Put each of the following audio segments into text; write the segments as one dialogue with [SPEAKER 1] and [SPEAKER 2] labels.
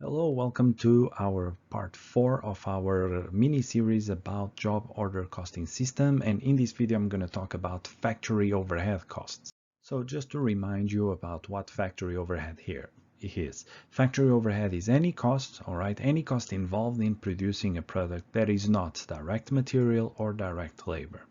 [SPEAKER 1] Hello, welcome to our part 4 of our mini series about job order costing system, and in this video I'm going to talk about factory overhead costs. So just to remind you about what factory overhead here is. Factory overhead is any cost, all right, any cost involved in producing a product that is not direct material or direct labor.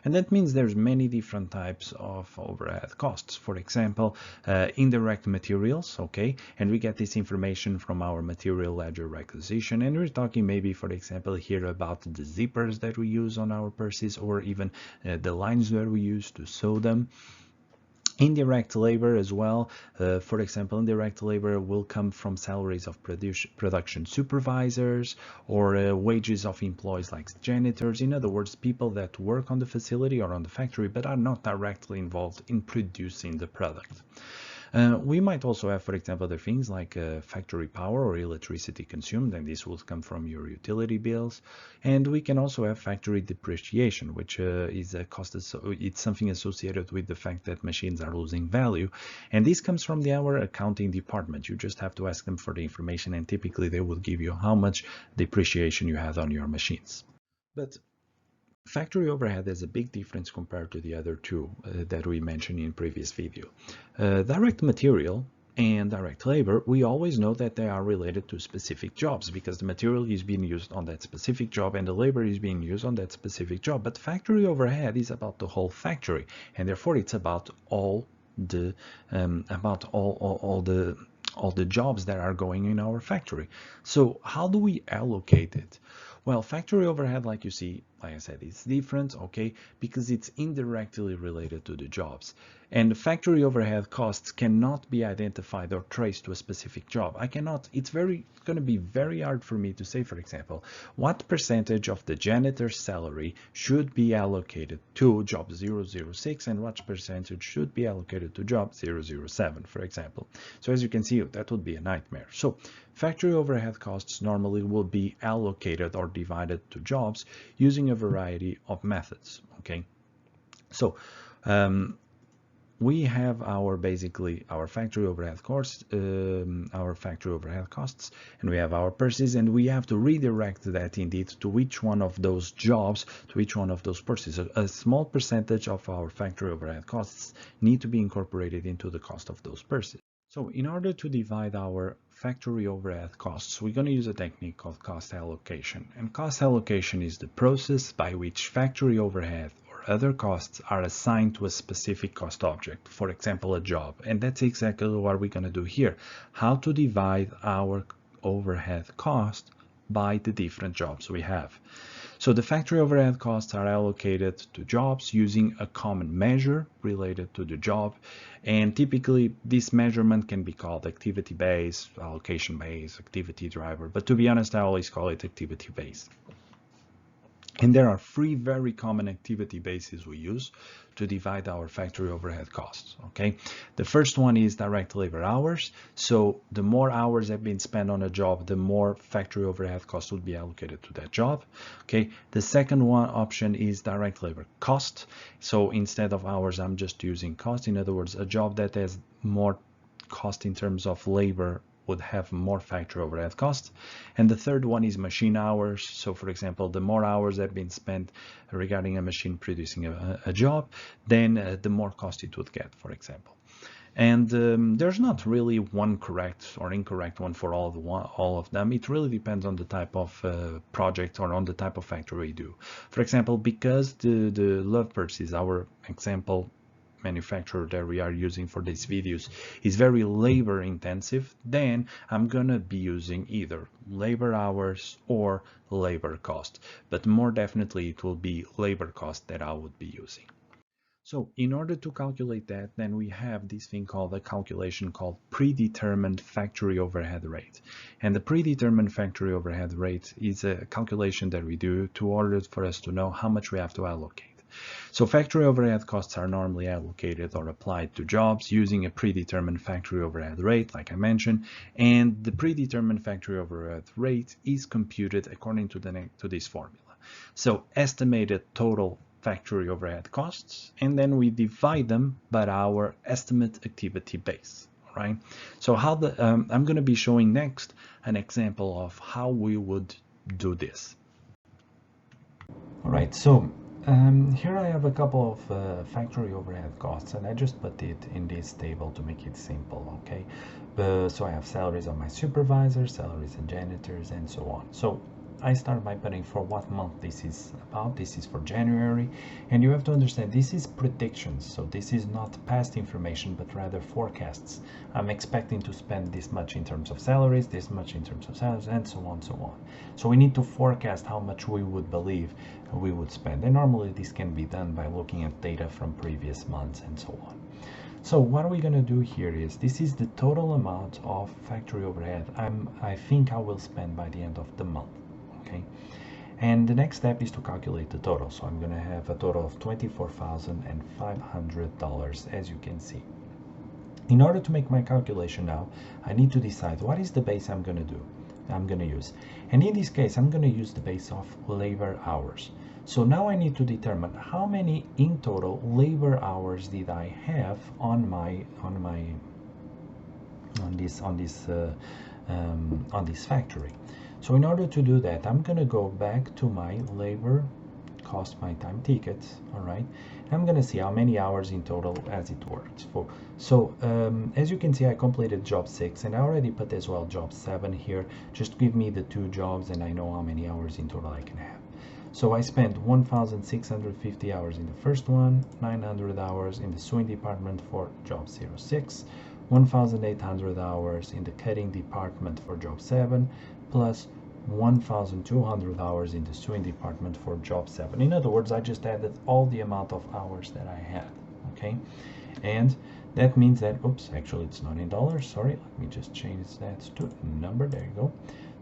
[SPEAKER 1] And that means there's many different types of overhead costs. For example, indirect materials, okay, and we get this information from our material ledger requisition, and we're talking maybe, for example, here about the zippers that we use on our purses, or even the lines that we use to sew them. Indirect labor as well. For example, indirect labor will come from salaries of production supervisors, or wages of employees like janitors. In other words, people that work on the facility or on the factory but are not directly involved in producing the product. We might also have, for example, other things like factory power or electricity consumed, and this will come from your utility bills. And we can also have factory depreciation, which is a cost. It's something associated with the fact that machines are losing value, and this comes from our accounting department. You just have to ask them for the information, and typically they will give you how much depreciation you have on your machines. But factory overhead is a big difference compared to the other two that we mentioned in previous video. Direct material and direct labor, we always know that they are related to specific jobs because the material is being used on that specific job and the labor is being used on that specific job. But factory overhead is about the whole factory, and therefore it's about all the all the jobs that are going in our factory. So how do we allocate it? Well, factory overhead, like you see, like I said, it's different, okay, because it's indirectly related to the jobs. And factory overhead costs cannot be identified or traced to a specific job. It's going to be very hard for me to say, for example, what percentage of the janitor's salary should be allocated to job 006 and what percentage should be allocated to job 007, for example. So as you can see, that would be a nightmare. So factory overhead costs normally will be allocated or divided to jobs using a variety of methods, okay? So we have basically our factory overhead costs, and we have our purses, and we have to redirect that indeed to each one of those jobs, to each one of those purses. A small percentage of our factory overhead costs need to be incorporated into the cost of those purses. So in order to divide our factory overhead costs, we're going to use a technique called cost allocation. And cost allocation is the process by which factory overhead or other costs are assigned to a specific cost object, for example, a job. And that's exactly what we're going to do here, how to divide our overhead cost by the different jobs we have. So the factory overhead costs are allocated to jobs using a common measure related to the job, and typically this measurement can be called activity based, allocation based, activity driver, but to be honest I always call it activity based. And there are three very common activity bases we use to divide our factory overhead costs, okay? The first one is direct labor hours. So the more hours have been spent on a job, the more factory overhead costs would be allocated to that job, okay? The second one option is direct labor cost. So instead of hours, I'm just using cost. In other words, a job that has more cost in terms of labor would have more factory overhead costs. And the third one is machine hours. So for example, the more hours have been spent regarding a machine producing a job, then the more cost it would get, for example. And there's not really one correct or incorrect one for all of them. It really depends on the type of project or on the type of factory you do. For example, because the Lovebirds is our example manufacturer that we are using for these videos is very labor intensive, then I'm gonna be using either labor hours or labor cost, but more definitely it will be labor cost that I would be using. So in order to calculate that, then we have this thing called a calculation called predetermined factory overhead rate. And the predetermined factory overhead rate is a calculation that we do to order for us to know how much we have to allocate. So factory overhead costs are normally allocated or applied to jobs using a predetermined factory overhead rate, like I mentioned, and the predetermined factory overhead rate is computed according to this formula. So estimated total factory overhead costs, and then we divide them by our estimate activity base. right? So how I'm going to be showing next an example of how we would do this. All right, so here I have a couple of factory overhead costs, and I just put it in this table to make it simple, okay? So I have salaries of my supervisors, salaries and janitors, and so on. So I start by putting for what month this is about. This is for January, and you have to understand this is predictions, so this is not past information but rather forecasts. I'm expecting to spend this much in terms of salaries, this much in terms of salaries, and so on, so on. So we need to forecast how much we would believe we would spend, and normally this can be done by looking at data from previous months and so on. So what are we going to do here is, this is the total amount of factory overhead I think I will spend by the end of the month. Okay, and the next step is to calculate the total. So I'm going to have a total of $24,500, as you can see. In order to make my calculation now, I need to decide what is the base I'm going to use. And in this case, I'm going to use the base of labor hours. So now I need to determine how many in total labor hours did I have on this factory. So in order to do that, I'm going to go back to my labor cost my time tickets. All right, I'm going to see how many hours in total as it worked for. So as you can see, I completed job 6, and I already put as well job 7 here. Just give me the 2 jobs and I know how many hours in total I can have. So I spent 1,650 hours in the first one, 900 hours in the sewing department for job 06, 1,800 hours in the cutting department for job 7, plus 1,200 hours in the sewing department for job 7. In other words, I just added all the amount of hours that I had, okay? And that means that, oops, actually it's not in dollars, sorry, let me just change that to number, there you go.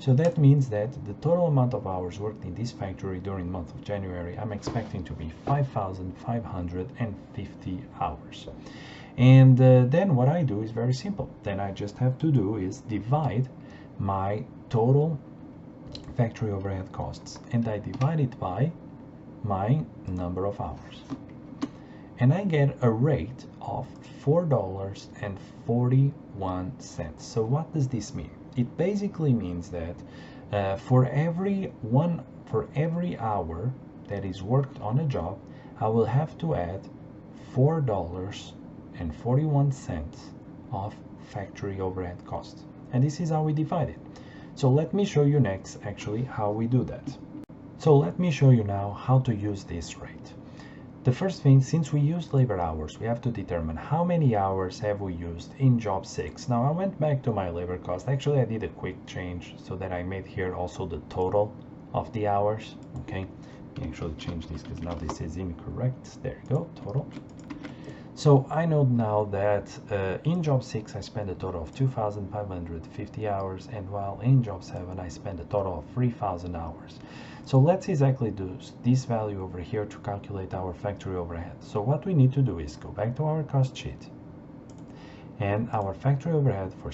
[SPEAKER 1] So that means that the total amount of hours worked in this factory during the month of January, I'm expecting to be 5,550 hours. And then what I do is very simple. Then I just have to do is divide my total factory overhead costs, and I divide it by my number of hours, and I get a rate of $4.41. So what does this mean? It basically means that for every hour that is worked on a job, I will have to add $4.41 of factory overhead costs, and this is how we divide it. So let me show you next actually how we do that. So let me show you now how to use this rate. The first thing, since we used labor hours, we have to determine how many hours have we used in job 6. Now I went back to my labor cost. Actually I did a quick change so that I made here also the total of the hours. Okay, let me actually change this because now this is incorrect. There you go, total. So I know now that in job 6 I spent a total of 2,550 hours, and while in job 7 I spent a total of 3,000 hours. So let's exactly do this value over here to calculate our factory overhead. So what we need to do is go back to our cost sheet, and our factory overhead for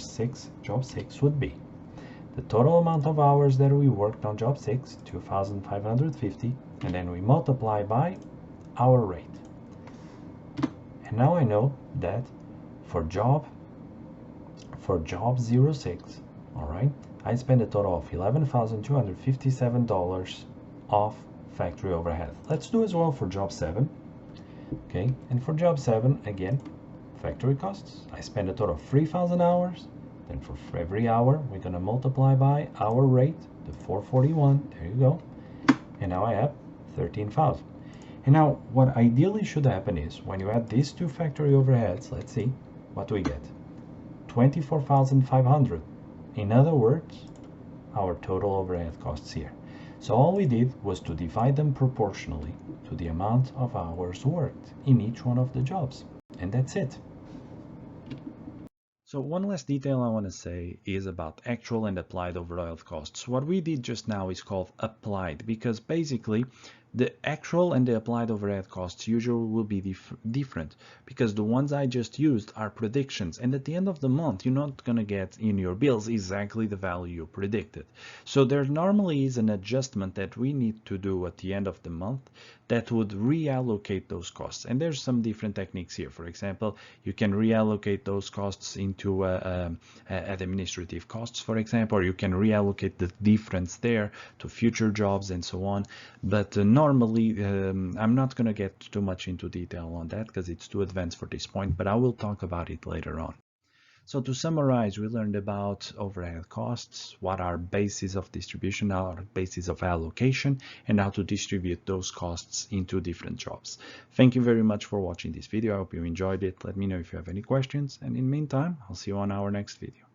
[SPEAKER 1] job 6 would be the total amount of hours that we worked on job 6, 2,550, and then we multiply by our rate. And now I know that for job 06, all right, I spent a total of $11,257 of factory overhead. Let's do as well for job 7. Okay, and for job 7, again, factory costs. I spent a total of 3,000 hours. Then for every hour, we're going to multiply by our rate, the 441. There you go. And now I have 13,000. And now what ideally should happen is when you add these two factory overheads, let's see what we get. 24,500. In other words, our total overhead costs here. So all we did was to divide them proportionally to the amount of hours worked in each one of the jobs. And that's it. So one last detail I want to say is about actual and applied overhead costs. What we did just now is called applied, because basically The actual and the applied overhead costs usually will be different, because the ones I just used are predictions, and at the end of the month you're not going to get in your bills exactly the value you predicted. So there normally is an adjustment that we need to do at the end of the month that would reallocate those costs, and there's some different techniques here. For example, you can reallocate those costs into administrative costs, for example, or you can reallocate the difference there to future jobs and so on. But normally I'm not going to get too much into detail on that because it's too advanced for this point, but I will talk about it later on. So to summarize, we learned about overhead costs, what are bases of distribution, our bases of allocation, and how to distribute those costs into different jobs. Thank you very much for watching this video. I hope you enjoyed it. Let me know if you have any questions, and in the meantime, I'll see you on our next video.